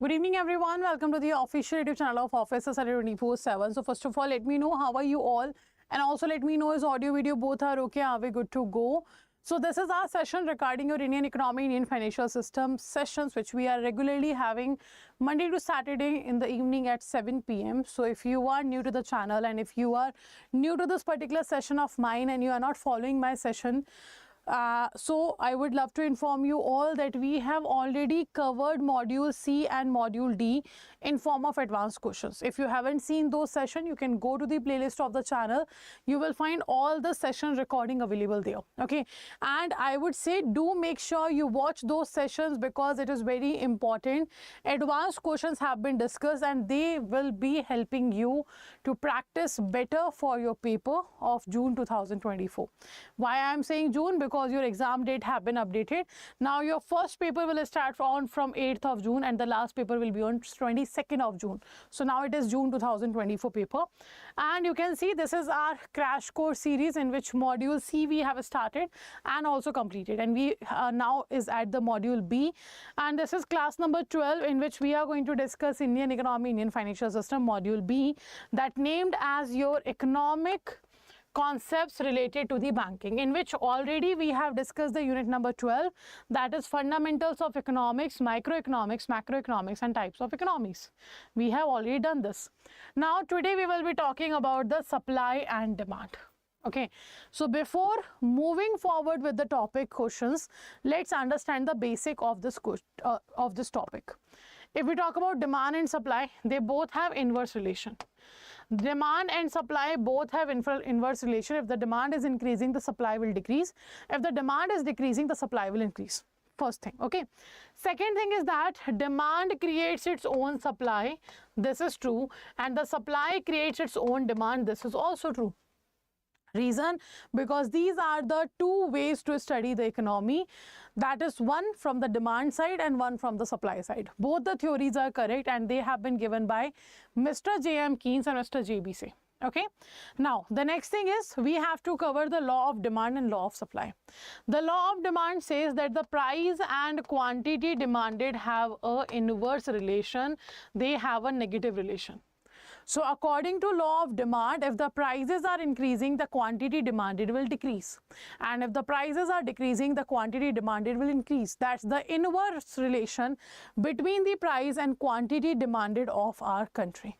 Good evening, everyone. Welcome to the official YouTube channel of Officer Study 24/7. So first of all, let me know how are you all, and also let me know is audio, video both are okay. Are we good to go? So this is our session regarding your Indian economy, Indian financial system sessions, which we are regularly having Monday to Saturday in the evening at 7 p.m. So if you are new to the channel and if you are new to this particular session of mine and you are not following my session, so I would love to inform you all that we have already covered module C and module D in form of advanced questions. If you haven't seen those sessions, you can go to the playlist of the channel. You will find all the session recording available there. Okay, and I would say do make sure you watch those sessions because it is very important. Advanced questions have been discussed and they will be helping you to practice better for your paper of June 2024. Why I am saying June? Because your exam date have been updated. Now your first paper will start from 8th of June and the last paper will be on 22nd of June. So now it is June 2024 paper, and you can see this is our crash course series in which module C we have started and also completed, and we now is at the module B, and this is class number 12 in which we are going to discuss Indian economy, Indian financial system, module B, that named as your economic concepts related to the banking, in which already we have discussed the unit number 12, that is fundamentals of economics, microeconomics, macroeconomics and types of economics. We have already done this. Now today we will be talking about the supply and demand. Okay, so before moving forward with the topic questions, let's understand the basic of this topic. If we talk about demand and supply, they both have inverse relation. Demand and supply both have inverse relation. If the demand is increasing, the supply will decrease. If the demand is decreasing, the supply will increase. First thing. Okay, second thing is that demand creates its own supply. This is true, and the supply creates its own demand. This is also true. Reason? Because these are the two ways to study the economy, that is one from the demand side and one from the supply side. Both the theories are correct and they have been given by Mr. J.M. Keynes and Mr. J.B. Okay, now the next thing is we have to cover the law of demand and law of supply. The law of demand says that the price and quantity demanded have a inverse relation. They have a negative relation. So according to law of demand, if the prices are increasing, the quantity demanded will decrease. And if the prices are decreasing, the quantity demanded will increase. That's the inverse relation between the price and quantity demanded of our country.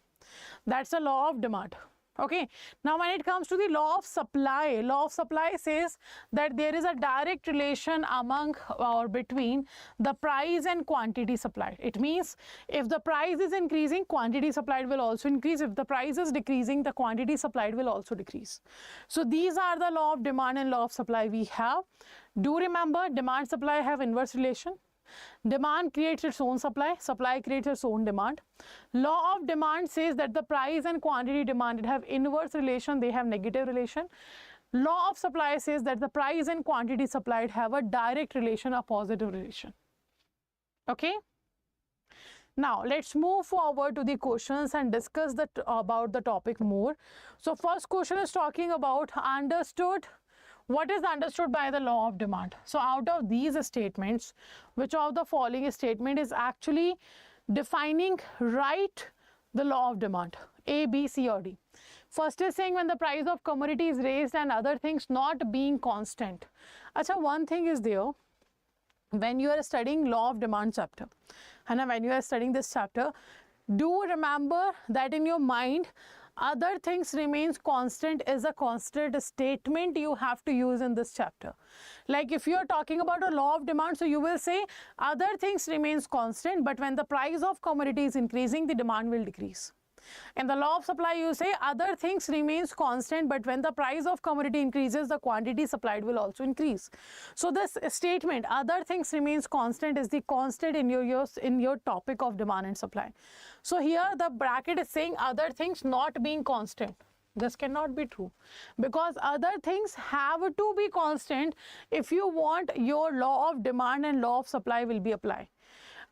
That's the law of demand. Okay, now when it comes to the law of supply says that there is a direct relation among or between the price and quantity supplied. It means if the price is increasing, quantity supplied will also increase. If the price is decreasing, the quantity supplied will also decrease. So these are the law of demand and law of supply we have. Do remember, demand supply have inverse relation. Demand creates its own supply, supply creates its own demand. Law of demand says that the price and quantity demanded have inverse relation, they have negative relation. Law of supply says that the price and quantity supplied have a direct relation, a positive relation. Okay. Now let's move forward to the questions and discuss about the topic more. So first question is talking about understood. What is understood by the law of demand? So out of these statements, which of the following statement is actually defining right the law of demand? A, B, C or D. First is saying when the price of commodity is raised and other things not being constant. Achha, one thing is there, when you are studying law of demand chapter, and when you are studying this chapter, do remember that in your mind, other things remains constant is a constant statement you have to use in this chapter. Like if you are talking about a law of demand, so you will say other things remains constant, but when the price of commodity is increasing, the demand will decrease. In the law of supply, you say other things remains constant, but when the price of commodity increases, the quantity supplied will also increase. So this statement, other things remains constant, is the constant in your topic of demand and supply. So here the bracket is saying other things not being constant. This cannot be true, because other things have to be constant if you want your law of demand and law of supply will be applied.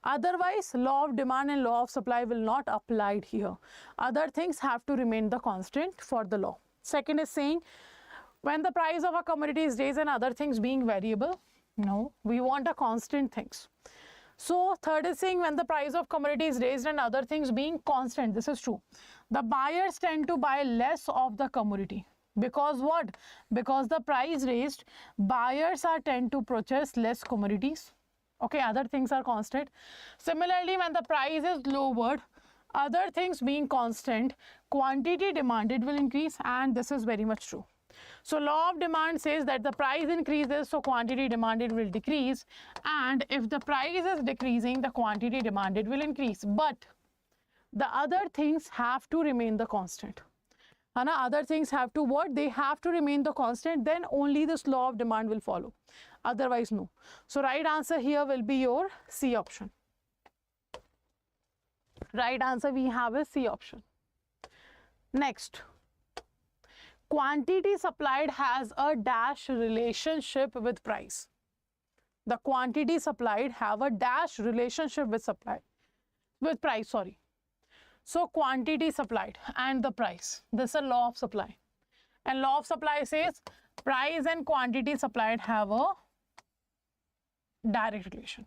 Otherwise, law of demand and law of supply will not applied here. Other things have to remain the constant for the law. Second is saying when the price of a commodity is raised and other things being variable. No, we want a constant things. So third is saying when the price of commodity is raised and other things being constant, this is true. The buyers tend to buy less of the commodity. Because what? Because the price raised, buyers are tend to purchase less commodities. Okay, other things are constant. Similarly, when the price is lowered, other things being constant, quantity demanded will increase, and this is very much true. So law of demand says that the price increases, so quantity demanded will decrease, and if the price is decreasing, the quantity demanded will increase. But the other things have to remain the constant. Other things have to what? They have to remain the constant, then only this law of demand will follow. Otherwise, no. So right answer here will be your C option. Right answer we have is C option. Next, quantity supplied has a dash relationship with price. The quantity supplied have a dash relationship with price, sorry. So quantity supplied and the price, this is a law of supply. And law of supply says price and quantity supplied have a direct relation.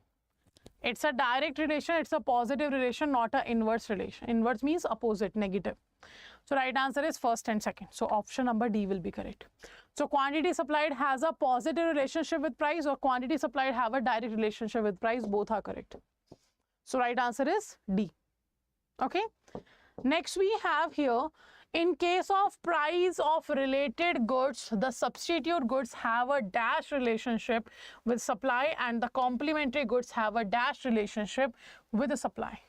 It's a direct relation, it's a positive relation, not an inverse relation. Inverse means opposite, negative. So right answer is first and second. So option number D will be correct. So quantity supplied has a positive relationship with price, or quantity supplied have a direct relationship with price. Both are correct. So right answer is D. Okay. Next we have here, in case of price of related goods, the substitute goods have a dash relationship with supply and the complementary goods have a dash relationship with the supply.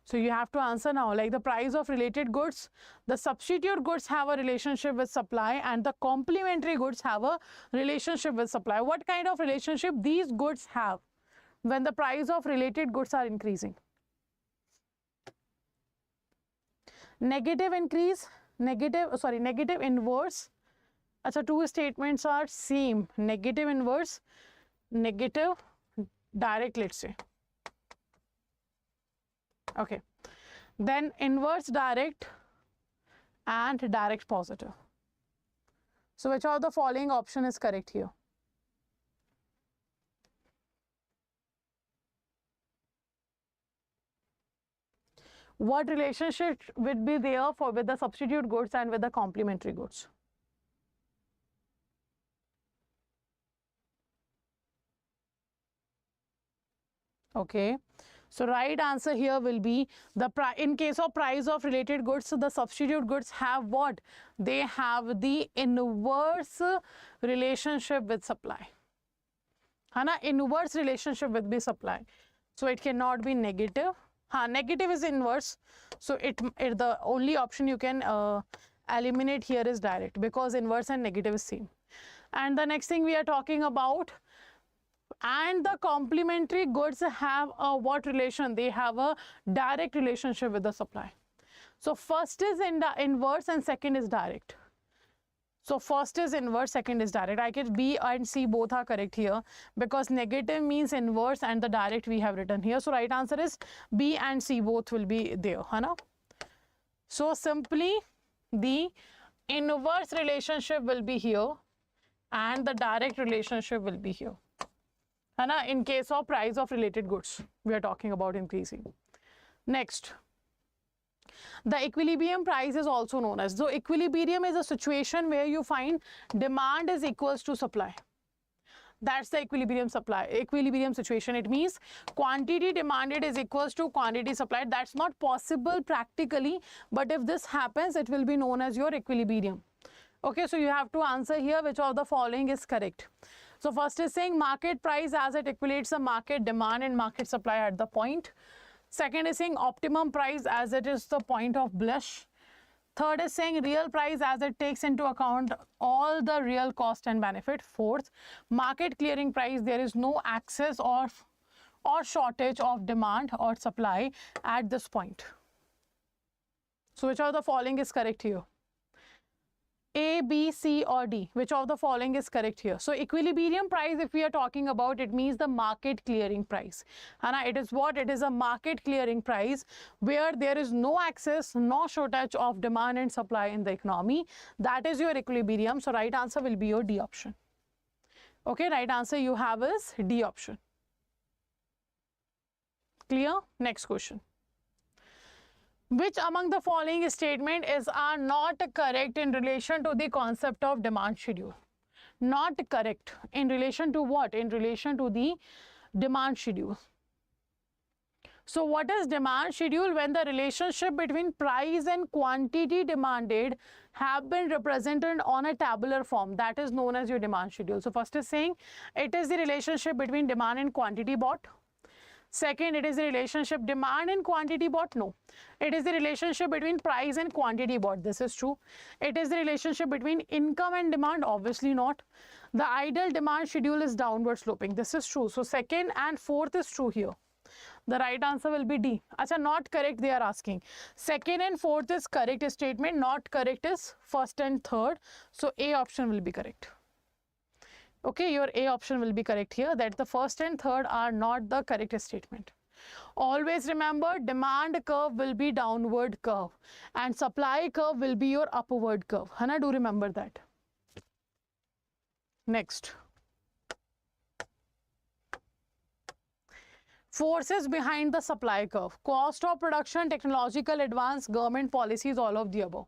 So you have to answer now, like the price of related goods, the substitute goods have a relationship with supply and the complementary goods have a relationship with supply. What kind of relationship these goods have when the price of related goods are increasing? Negative increase, negative inverse. So two statements are same, negative inverse, negative direct, let's say. Okay, then inverse direct and direct positive. So which of the following option is correct here? What relationship would be there with the substitute goods and with the complementary goods? Okay, so right answer here will be in case of price of related goods, so the substitute goods have what? They have the inverse relationship with supply. Inverse relationship with the supply. So it cannot be negative. Negative is inverse, so the only option you can eliminate here is direct, because inverse and negative is same. And the next thing we are talking about, and the complementary goods have a what relation? They have a direct relationship with the supply. So first is in the inverse and second is direct. So first is inverse, second is direct. I guess B and C both are correct here, because negative means inverse and the direct we have written here. So right answer is B and C both will be there. So simply the inverse relationship will be here and the direct relationship will be here. In case of price of related goods, we are talking about increasing. Next, the equilibrium price is also known as. So equilibrium is a situation where you find demand is equals to supply. That's the equilibrium situation. It means quantity demanded is equals to quantity supplied. That's not possible practically, but if this happens, it will be known as your equilibrium. Okay, so you have to answer here which of the following is correct. So first is saying market price as it equates the market demand and market supply at the point. Second is saying optimum price as it is the point of blush. Third is saying real price as it takes into account all the real cost and benefit. Fourth, market clearing price, there is no excess or shortage of demand or supply at this point. So which of the following is correct here? A, B, C or D, which of the following is correct here? So equilibrium price, if we are talking about, it means the market clearing price. It is what? It is a market clearing price where there is no excess, no shortage of demand and supply in the economy. That is your equilibrium. So right answer will be your D option. Okay, right answer you have is D option. Clear? Next question. Which among the following statement are not correct in relation to the concept of demand schedule? Not correct in relation to what? In relation to the demand schedule. So what is demand schedule? When the relationship between price and quantity demanded have been represented on a tabular form, that is known as your demand schedule. So first is saying it is the relationship between demand and quantity bought. Second, it is the relationship demand and quantity bought. No, it is the relationship between price and quantity bought. This is true. It is the relationship between income and demand. Obviously not. The ideal demand schedule is downward sloping. This is true. So second and fourth is true here. The right answer will be D. Acha, not correct they are asking. Second and fourth is correct statement. Not correct is first and third. So A option will be correct. Okay, your A option will be correct here, that the first and third are not the correct statement. Always remember, demand curve will be downward curve and supply curve will be your upward curve. Hana, do remember that. Next. Forces behind the supply curve. Cost of production, technological advance, government policies, all of the above.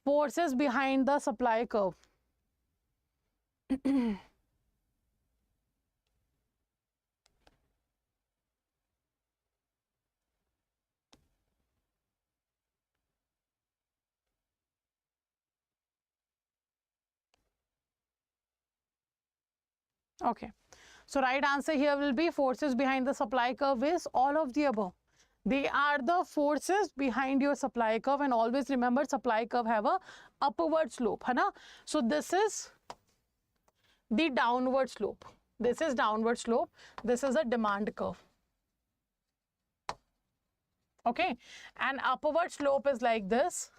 Forces behind the supply curve. Okay. So right answer here will be forces behind the supply curve is all of the above. They are the forces behind your supply curve, and always remember supply curve have a upward slope. Hai na? So this is the downward slope. This is downward slope. This is a demand curve. Okay. And upward slope is like this.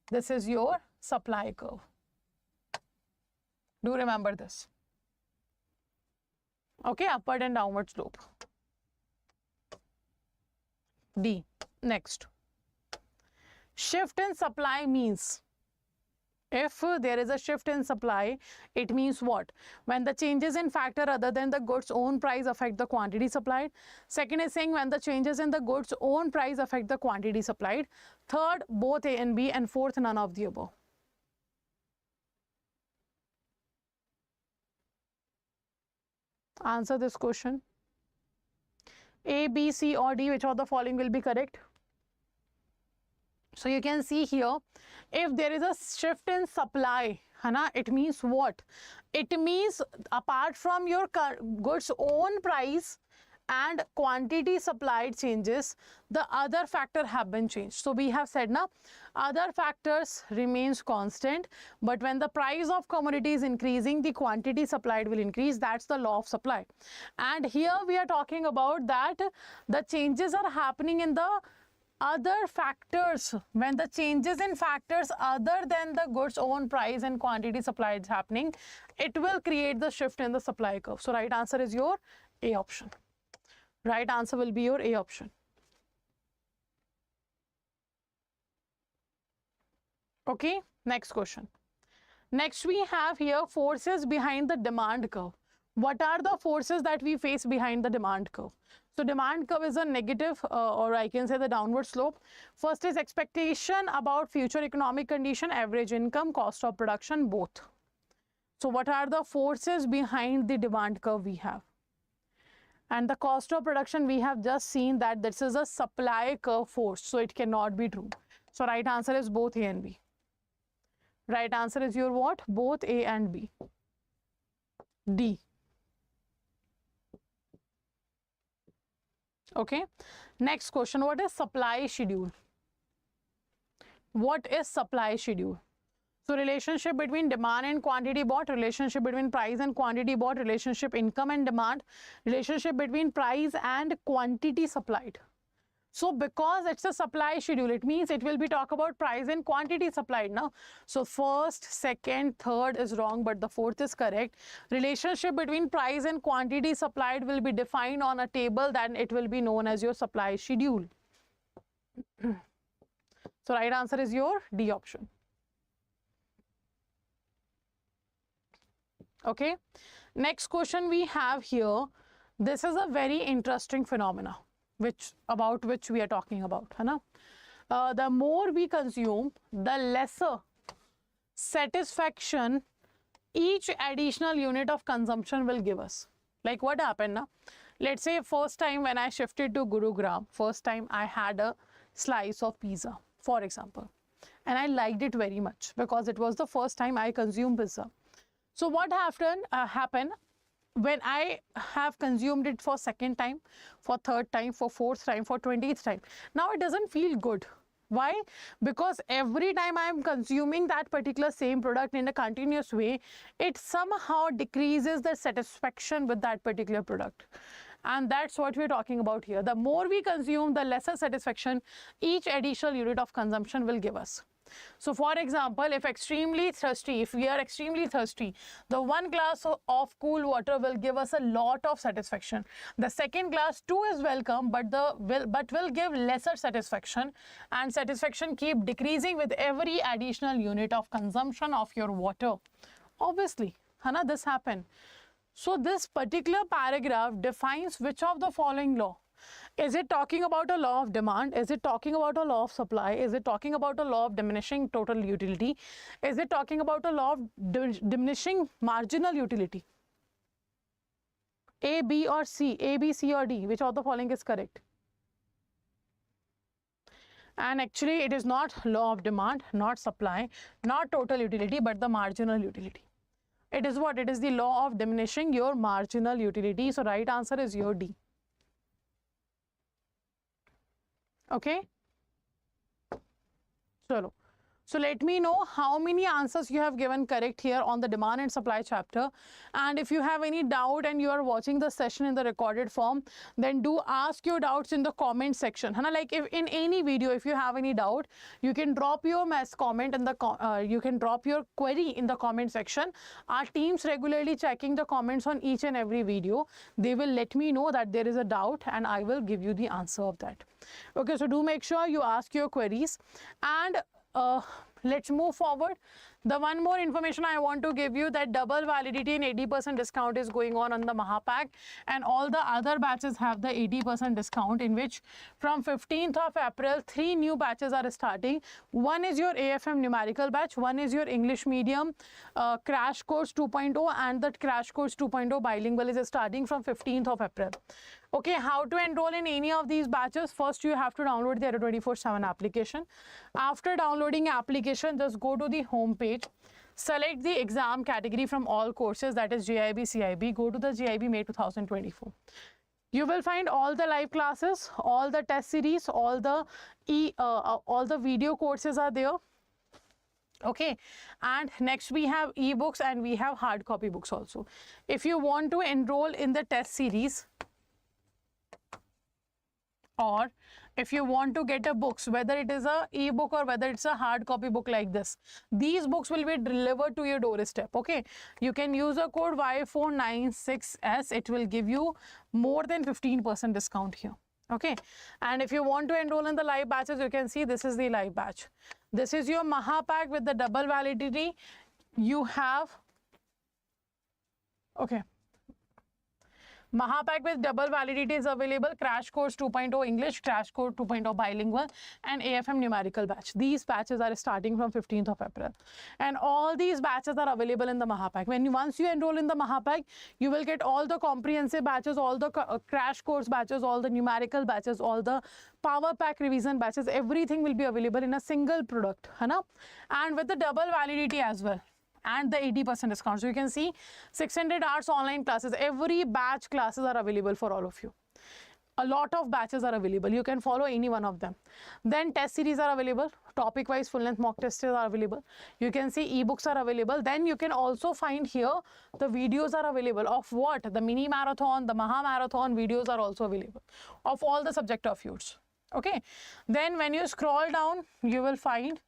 This is your supply curve. Do remember this. Okay, upward and downward slope. D. Next. Shift in supply means, if there is a shift in supply, it means what? When the changes in factor other than the goods own price affect the quantity supplied. Second is saying when the changes in the goods own price affect the quantity supplied. Third, both A and B, and fourth, none of the above. Answer this question. A, B, C or D, which of the following will be correct? So you can see here, if there is a shift in supply, Hana, it means what? It means apart from your goods own price and quantity supplied changes, the other factor have been changed. So we have said now, other factors remains constant, but when the price of commodity is increasing, the quantity supplied will increase. That's the law of supply. And here we are talking about that the changes are happening in the other factors. When the changes in factors other than the goods own price and quantity supplied is happening, it will create the shift in the supply curve. So right answer is your A option. Right answer will be your A option. Okay, next question. Next we have here forces behind the demand curve. What are the forces that we face behind the demand curve? So demand curve is a negative or I can say the downward slope. First is expectation about future economic condition, average income, cost of production, both. So what are the forces behind the demand curve we have? And the cost of production, we have just seen that this is a supply curve force, so it cannot be true. So right answer is both A and B. Right answer is your what? Both A and B. D. Okay. Next question, what is supply schedule? What is supply schedule? So relationship between demand and quantity bought, relationship between price and quantity bought, relationship income and demand, relationship between price and quantity supplied. So because it's a supply schedule, it means it will be talk about price and quantity supplied now. So first, second, third is wrong, but the fourth is correct. Relationship between price and quantity supplied will be defined on a table, then it will be known as your supply schedule. So right answer is your D option. Okay, next question we have here, this is a very interesting phenomena about which we are talking about, है ना? The more we consume, the lesser satisfaction each additional unit of consumption will give us. Like what happened now? Let's say first time when I shifted to Gurugram, first time I had a slice of pizza, for example, and I liked it very much because it was the first time I consumed pizza. So what happened when I have consumed it for second time, for third time, for fourth time, for 20th time? Now it doesn't feel good. Why? Because every time I am consuming that particular same product in a continuous way, it somehow decreases the satisfaction with that particular product. And that's what we're talking about here. The more we consume, the lesser satisfaction each additional unit of consumption will give us. So for example, if we are extremely thirsty, the one glass of cool water will give us a lot of satisfaction. The second glass too is welcome, but will give lesser satisfaction, and satisfaction keep decreasing with every additional unit of consumption of your water. Obviously, Hana, this happened. So this particular paragraph defines which of the following law. Is it talking about a law of demand? Is it talking about a law of supply? Is it talking about a law of diminishing total utility? Is it talking about a law of diminishing marginal utility? A, B or C? A, B, C or D? Which of the following is correct? And actually it is not law of demand, not supply, not total utility, but the marginal utility. It is what? It is the law of diminishing your marginal utility. So right answer is your D. Okay, so let me know how many answers you have given correct here on the demand and supply chapter. And if you have any doubt and you are watching the session in the recorded form, then do ask your doubts in the comment section. Like if in any video, if you have any doubt, you can drop your comment in the you can drop your query in the comment section. Our teams regularly checking the comments on each and every video. They will let me know that there is a doubt and I will give you the answer of that. Okay, so do make sure you ask your queries, and let's move forward. The one more information I want to give you, that double validity and 80% discount is going on the Mahapack, and all the other batches have the 80% discount, in which from 15th of April 3 new batches are starting. One is your AFM numerical batch, one is your English medium crash course 2.0, and that crash course 2.0 bilingual is starting from 15th of April. Okay, how to enroll in any of these batches? First, you have to download the Adda 24/7 application. After downloading application, just go to the home page, select the exam category from all courses, that is JAIIB, CIB. Go to the JAIIB May 2024. You will find all the live classes, all the test series, all the video courses are there. Okay, and next we have ebooks and we have hard copy books also. If you want to enroll in the test series, or if you want to get a books, whether it is a ebook or whether it's a hard copy book like this, these books will be delivered to your doorstep. Okay, you can use a code Y496S. It will give you more than 15% discount here. Okay, and if you want to enroll in the live batches, you can see this is the live batch. This is your Mahapack with the double validity. You have, okay, Mahapack with double validity is available, crash course 2.0 English, crash course 2.0 bilingual, and AFM numerical batch. These batches are starting from 15th of April, and all these batches are available in the Mahapack. Once you enroll in the Mahapack, you will get all the comprehensive batches, all the crash course batches, all the numerical batches, all the power pack revision batches. Everything will be available in a single product, and with the double validity as well, and the 80% discount. So you can see 600 hours online classes. Every batch classes are available for all of you. A lot of batches are available. You can follow any one of them. Then test series are available. Topic wise full length mock tests are available. You can see ebooks are available. Then you can also find here the videos are available of what? The mini marathon, the Maha marathon videos are also available of all the subject of yours. Okay. Then when you scroll down, you will find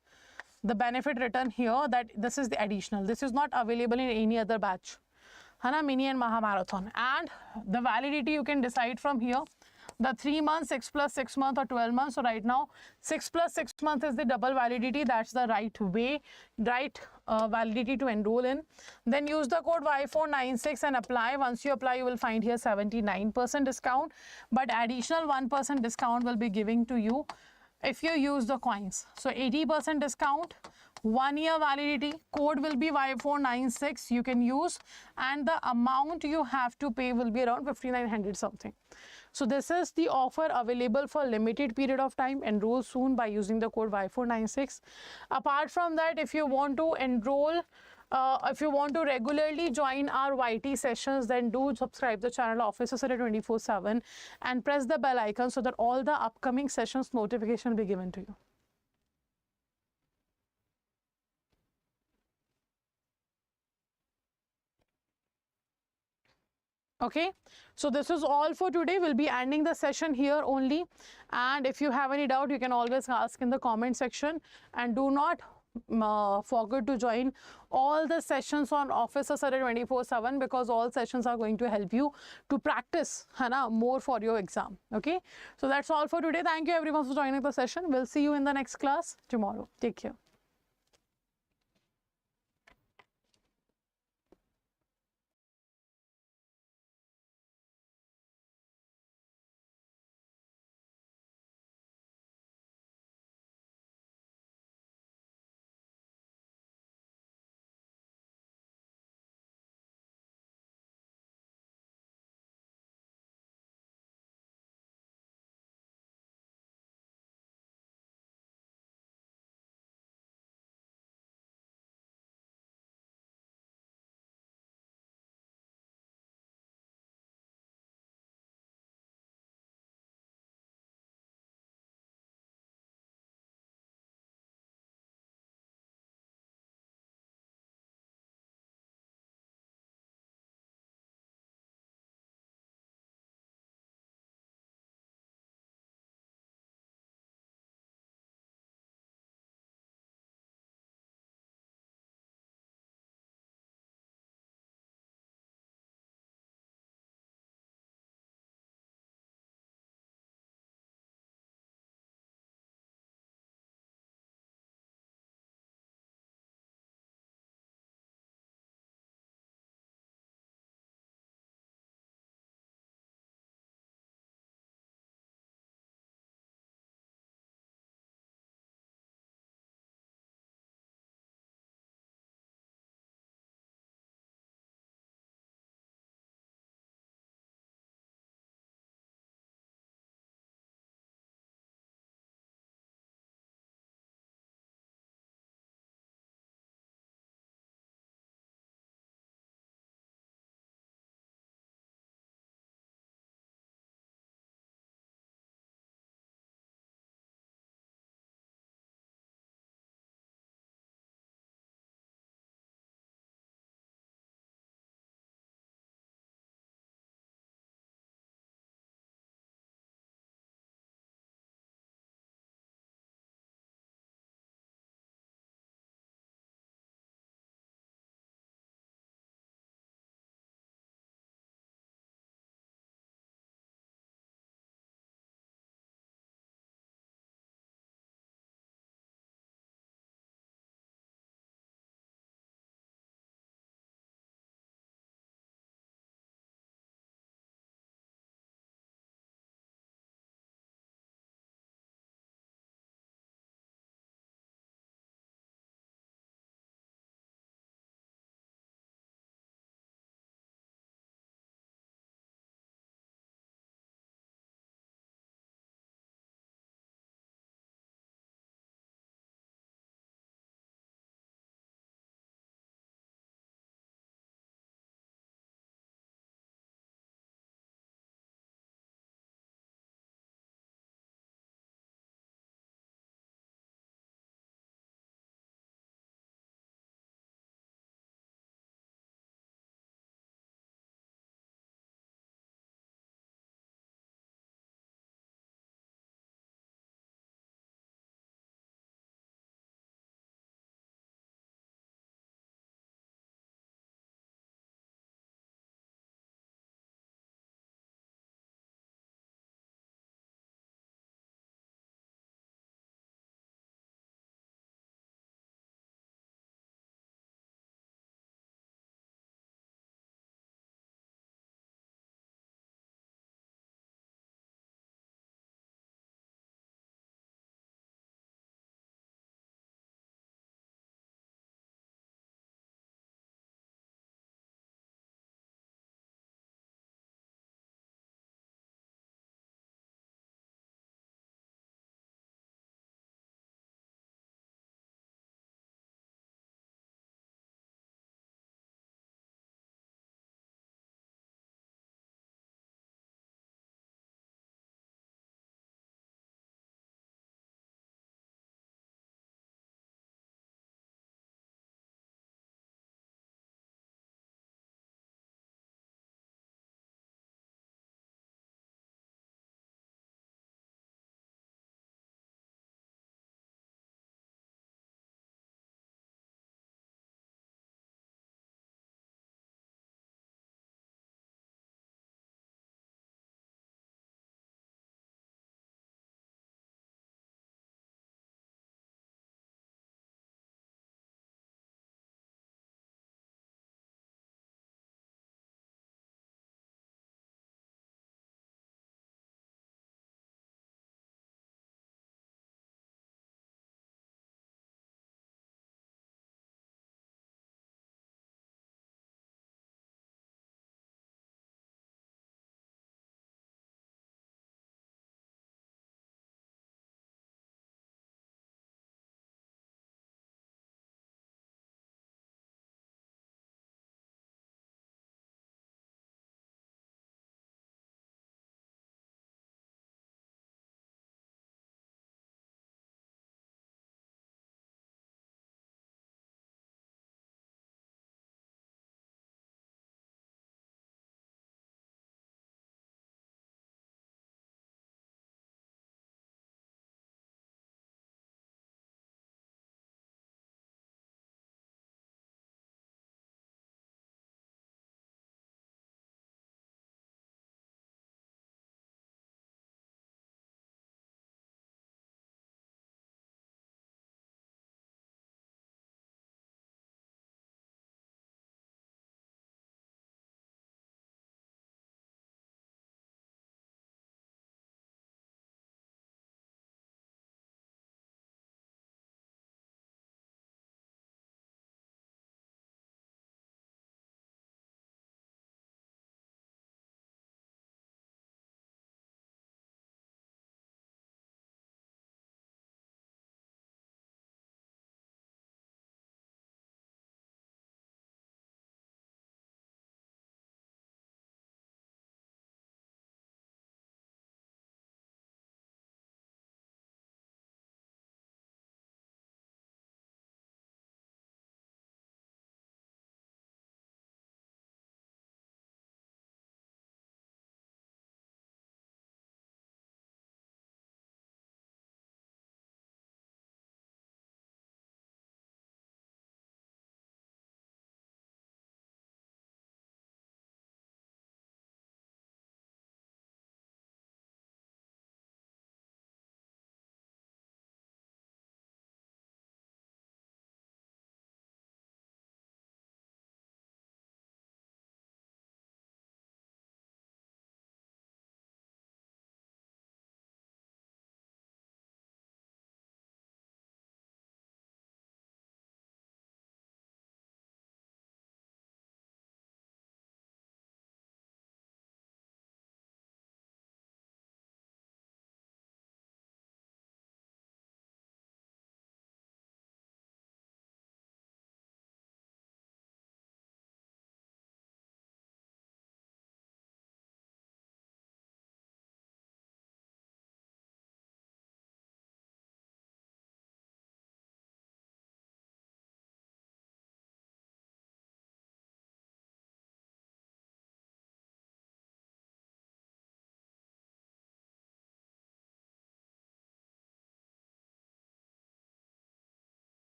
the benefit written here that this is the additional. This is not available in any other batch. Mini and Maha marathon. And the validity you can decide from here. The 3 months, 6 plus 6 months, or 12 months. So right now 6 plus 6 months is the double validity. That's the right way, right validity to enroll in. Then use the code Y496 and apply. Once you apply, you will find here 79% discount, but additional 1% discount will be giving to you if you use the coins. So 80% discount, 1 year validity, code will be Y496 you can use, and the amount you have to pay will be around 5,900 something. So this is the offer available for limited period of time. Enroll soon by using the code Y496. Apart from that, if you want to enroll, if you want to regularly join our YT sessions, then do subscribe the channel Officer Study 24/7 and press the bell icon so that all the upcoming sessions notification will be given to you. Okay, so this is all for today. We'll be ending the session here only, and if you have any doubt, you can always ask in the comment section, and do not forget to join all the sessions on Officer Study 24/7, because all sessions are going to help you to practice more for your exam. Okay, so that's all for today. Thank you everyone for joining the session. We'll see you in the next class tomorrow. Take care.